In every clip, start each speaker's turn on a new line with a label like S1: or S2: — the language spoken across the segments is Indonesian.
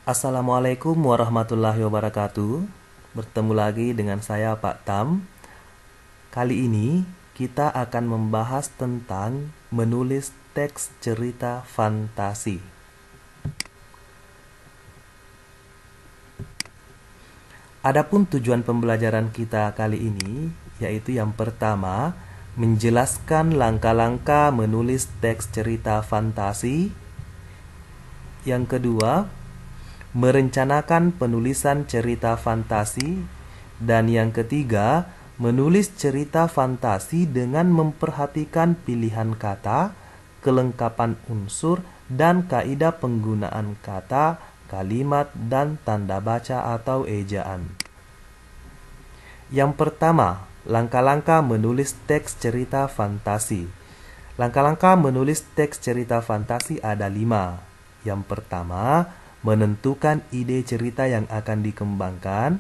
S1: Assalamualaikum warahmatullahi wabarakatuh. Bertemu lagi dengan saya Pak Tam. Kali ini kita akan membahas tentang menulis teks cerita fantasi. Adapun tujuan pembelajaran kita kali ini yaitu yang pertama, menjelaskan langkah-langkah menulis teks cerita fantasi. Yang kedua, merencanakan penulisan cerita fantasi. Dan yang ketiga, menulis cerita fantasi dengan memperhatikan pilihan kata, kelengkapan unsur, dan kaidah penggunaan kata, kalimat, dan tanda baca atau ejaan. Yang pertama, langkah-langkah menulis teks cerita fantasi. Langkah-langkah menulis teks cerita fantasi ada 5. Yang pertama, menentukan ide cerita yang akan dikembangkan.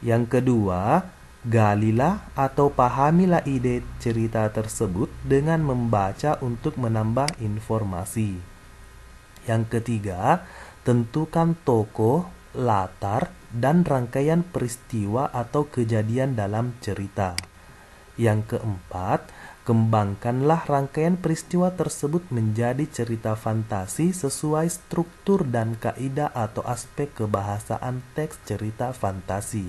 S1: Yang kedua, galilah atau pahamilah ide cerita tersebut dengan membaca untuk menambah informasi. Yang ketiga, tentukan tokoh, latar, dan rangkaian peristiwa atau kejadian dalam cerita. Yang keempat, kembangkanlah rangkaian peristiwa tersebut menjadi cerita fantasi sesuai struktur dan kaidah atau aspek kebahasaan teks cerita fantasi.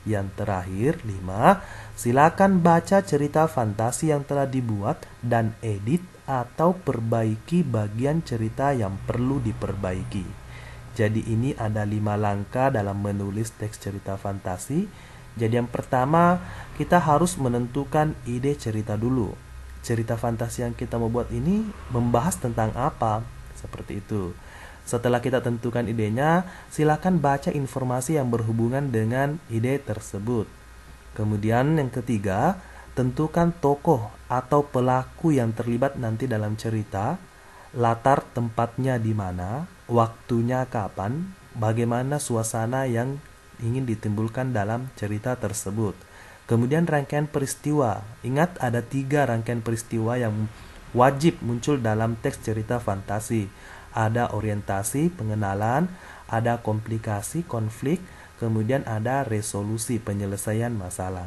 S1: Yang terakhir, 5. Silakan baca cerita fantasi yang telah dibuat dan edit atau perbaiki bagian cerita yang perlu diperbaiki. Jadi ini ada 5 langkah dalam menulis teks cerita fantasi. Jadi yang pertama, kita harus menentukan ide cerita dulu. Cerita fantasi yang kita mau buat ini membahas tentang apa? Seperti itu. Setelah kita tentukan idenya, silakan baca informasi yang berhubungan dengan ide tersebut. Kemudian yang ketiga, tentukan tokoh atau pelaku yang terlibat nanti dalam cerita, latar tempatnya di mana, waktunya kapan, bagaimana suasana yang ingin ditimbulkan dalam cerita tersebut. Kemudian rangkaian peristiwa. Ingat ada 3 rangkaian peristiwa yang wajib muncul dalam teks cerita fantasi. Ada orientasi, pengenalan, ada komplikasi, konflik, kemudian ada resolusi, penyelesaian masalah.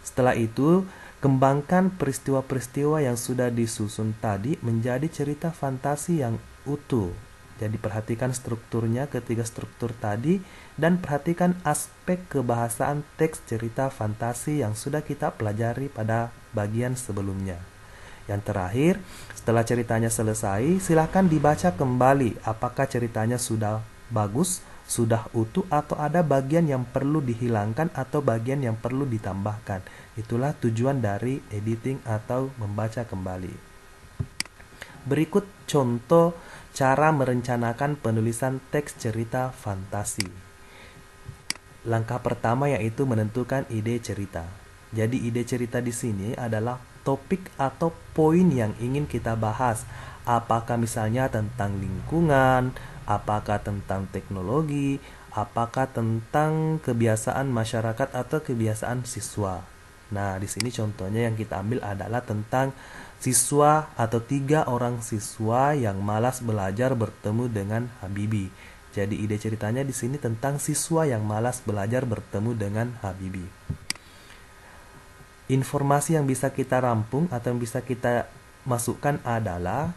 S1: Setelah itu, kembangkan peristiwa-peristiwa yang sudah disusun tadi menjadi cerita fantasi yang utuh. Jadi perhatikan strukturnya, ketiga struktur tadi, dan perhatikan aspek kebahasaan teks cerita fantasi yang sudah kita pelajari pada bagian sebelumnya. Yang terakhir, setelah ceritanya selesai, silakan dibaca kembali apakah ceritanya sudah bagus, sudah utuh, atau ada bagian yang perlu dihilangkan atau bagian yang perlu ditambahkan. Itulah tujuan dari editing atau membaca kembali. Berikut contoh cara merencanakan penulisan teks cerita fantasi. Langkah pertama yaitu menentukan ide cerita. Jadi ide cerita di sini adalah topik atau poin yang ingin kita bahas. Apakah misalnya tentang lingkungan, apakah tentang teknologi, apakah tentang kebiasaan masyarakat atau kebiasaan siswa. Nah, di sini contohnya yang kita ambil adalah tentang siswa atau 3 orang siswa yang malas belajar bertemu dengan Habibie. Jadi ide ceritanya di sini tentang siswa yang malas belajar bertemu dengan Habibie. Informasi yang bisa kita rampung atau yang bisa kita masukkan adalah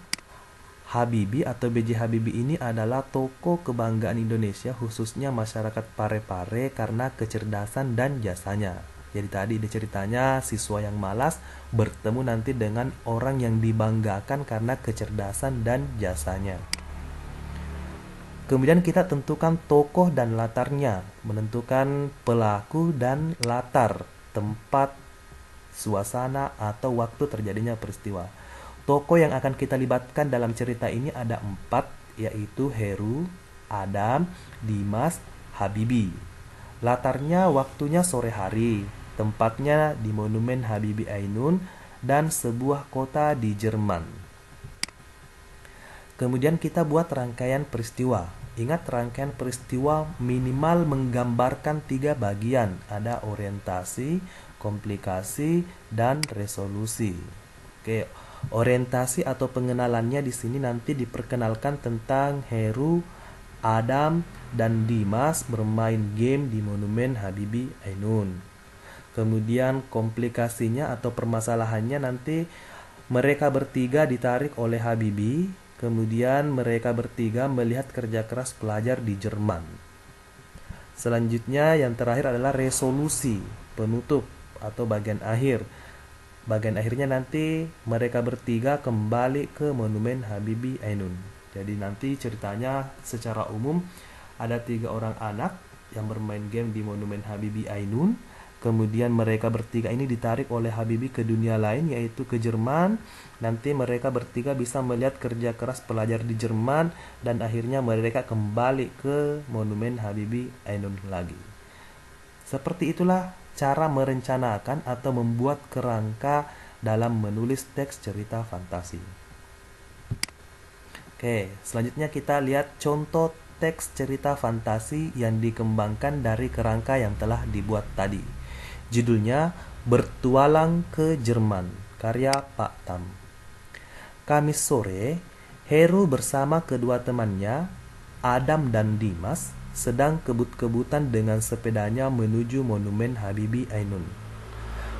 S1: Habibie atau B.J. Habibie ini adalah tokoh kebanggaan Indonesia, khususnya masyarakat Parepare, karena kecerdasan dan jasanya. Jadi tadi ide ceritanya siswa yang malas bertemu nanti dengan orang yang dibanggakan karena kecerdasan dan jasanya. Kemudian kita tentukan tokoh dan latarnya, menentukan pelaku dan latar, tempat, suasana, atau waktu terjadinya peristiwa. Tokoh yang akan kita libatkan dalam cerita ini ada 4, yaitu Heru, Adam, Dimas, Habibie. Latarnya waktunya sore hari, tempatnya di Monumen Habibie Ainun, dan sebuah kota di Jerman. Kemudian kita buat rangkaian peristiwa. Ingat, rangkaian peristiwa minimal menggambarkan 3 bagian. Ada orientasi, komplikasi, dan resolusi. Oke, orientasi atau pengenalannya di sini nanti diperkenalkan tentang Heru, Adam dan Dimas bermain game di Monumen Habibie Ainun. Kemudian komplikasinya atau permasalahannya nanti mereka bertiga ditarik oleh Habibie. Kemudian mereka bertiga melihat kerja keras pelajar di Jerman. Selanjutnya yang terakhir adalah resolusi penutup atau bagian akhir. Bagian akhirnya nanti mereka bertiga kembali ke Monumen Habibie Ainun. Jadi nanti ceritanya secara umum ada 3 orang anak yang bermain game di Monumen Habibie Ainun. Kemudian mereka bertiga ini ditarik oleh Habibie ke dunia lain, yaitu ke Jerman. Nanti mereka bertiga bisa melihat kerja keras pelajar di Jerman dan akhirnya mereka kembali ke Monumen Habibie Ainun lagi. Seperti itulah cara merencanakan atau membuat kerangka dalam menulis teks cerita fantasi. Oke, selanjutnya kita lihat contoh teks cerita fantasi yang dikembangkan dari kerangka yang telah dibuat tadi. Judulnya Bertualang ke Jerman, karya Pak Tam. Kamis sore, Heru bersama kedua temannya, Adam dan Dimas, sedang kebut-kebutan dengan sepedanya menuju Monumen Habibie Ainun.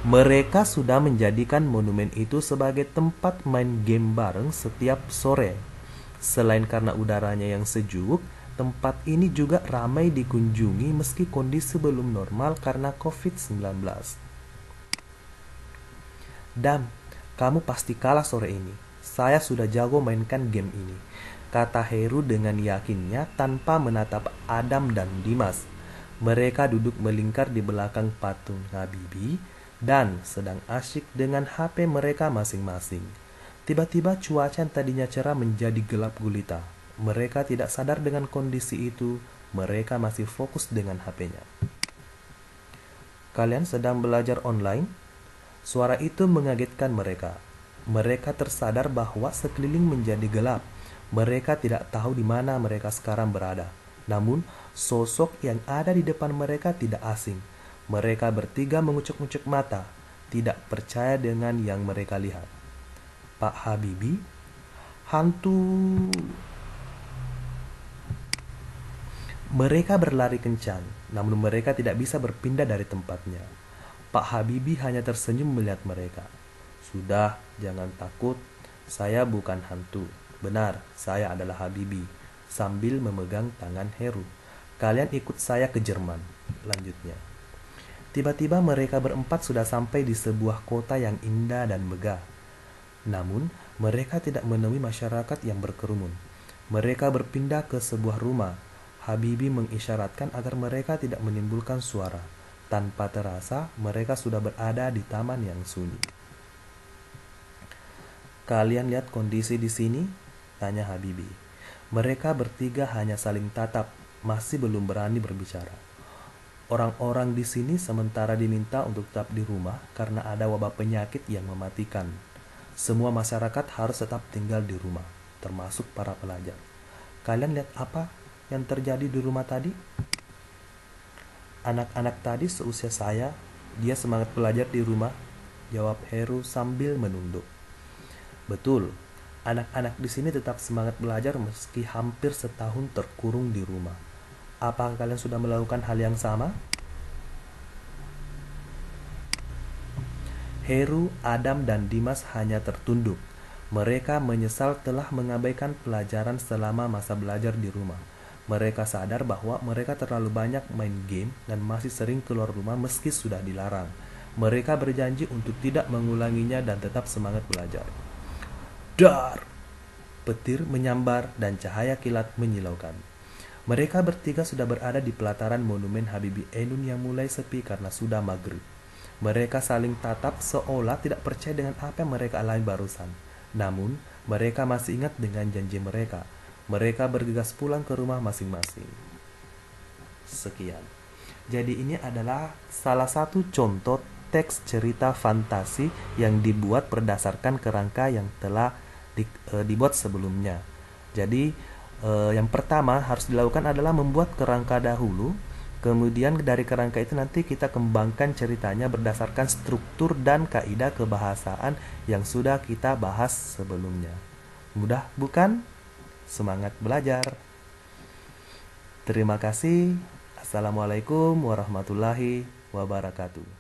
S1: Mereka sudah menjadikan monumen itu sebagai tempat main game bareng setiap sore. Selain karena udaranya yang sejuk, tempat ini juga ramai dikunjungi meski kondisi belum normal karena COVID-19. Dam, kamu pasti kalah sore ini. Saya sudah jago mainkan game ini, kata Heru dengan yakinnya tanpa menatap Adam dan Dimas. Mereka duduk melingkar di belakang patung Habibie dan sedang asyik dengan HP mereka masing-masing. Tiba-tiba cuaca yang tadinya cerah menjadi gelap gulita. Mereka tidak sadar dengan kondisi itu. Mereka masih fokus dengan HP-nya. Kalian sedang belajar online? Suara itu mengagetkan mereka. Mereka tersadar bahwa sekeliling menjadi gelap. Mereka tidak tahu di mana mereka sekarang berada. Namun, sosok yang ada di depan mereka tidak asing. Mereka bertiga mengucuk-ngucuk mata, tidak percaya dengan yang mereka lihat. Pak Habibie, hantu. Mereka berlari kencang, namun mereka tidak bisa berpindah dari tempatnya. Pak Habibie hanya tersenyum melihat mereka. Sudah, jangan takut. Saya bukan hantu. Benar, saya adalah Habibie. Sambil memegang tangan Heru. Kalian ikut saya ke Jerman. Lanjutnya. Tiba-tiba mereka berempat sudah sampai di sebuah kota yang indah dan megah. Namun, mereka tidak menemui masyarakat yang berkerumun. Mereka berpindah ke sebuah rumah. Habibie mengisyaratkan agar mereka tidak menimbulkan suara. Tanpa terasa, mereka sudah berada di taman yang sunyi. Kalian lihat kondisi di sini? Tanya Habibie. Mereka bertiga hanya saling tatap, masih belum berani berbicara. Orang-orang di sini sementara diminta untuk tetap di rumah karena ada wabah penyakit yang mematikan. Semua masyarakat harus tetap tinggal di rumah, termasuk para pelajar. Kalian lihat apa yang terjadi di rumah tadi? Anak-anak tadi seusia saya, dia semangat belajar di rumah, jawab Heru sambil menunduk. Betul, anak-anak di sini tetap semangat belajar meski hampir setahun terkurung di rumah. Apakah kalian sudah melakukan hal yang sama? Heru, Adam, dan Dimas hanya tertunduk. Mereka menyesal telah mengabaikan pelajaran selama masa belajar di rumah. Mereka sadar bahwa mereka terlalu banyak main game dan masih sering keluar rumah meski sudah dilarang. Mereka berjanji untuk tidak mengulanginya dan tetap semangat belajar. Dar! Petir menyambar dan cahaya kilat menyilaukan. Mereka bertiga sudah berada di pelataran Monumen Habibie Ainun yang mulai sepi karena sudah maghrib. Mereka saling tatap seolah tidak percaya dengan apa yang mereka alami barusan. Namun, mereka masih ingat dengan janji mereka. Mereka bergegas pulang ke rumah masing-masing. Sekian. Jadi ini adalah salah satu contoh teks cerita fantasi yang dibuat berdasarkan kerangka yang telah dibuat sebelumnya. Jadi, yang pertama harus dilakukan adalah membuat kerangka dahulu. Kemudian dari kerangka itu nanti kita kembangkan ceritanya berdasarkan struktur dan kaidah kebahasaan yang sudah kita bahas sebelumnya. Mudah bukan? Semangat belajar! Terima kasih. Assalamualaikum warahmatullahi wabarakatuh.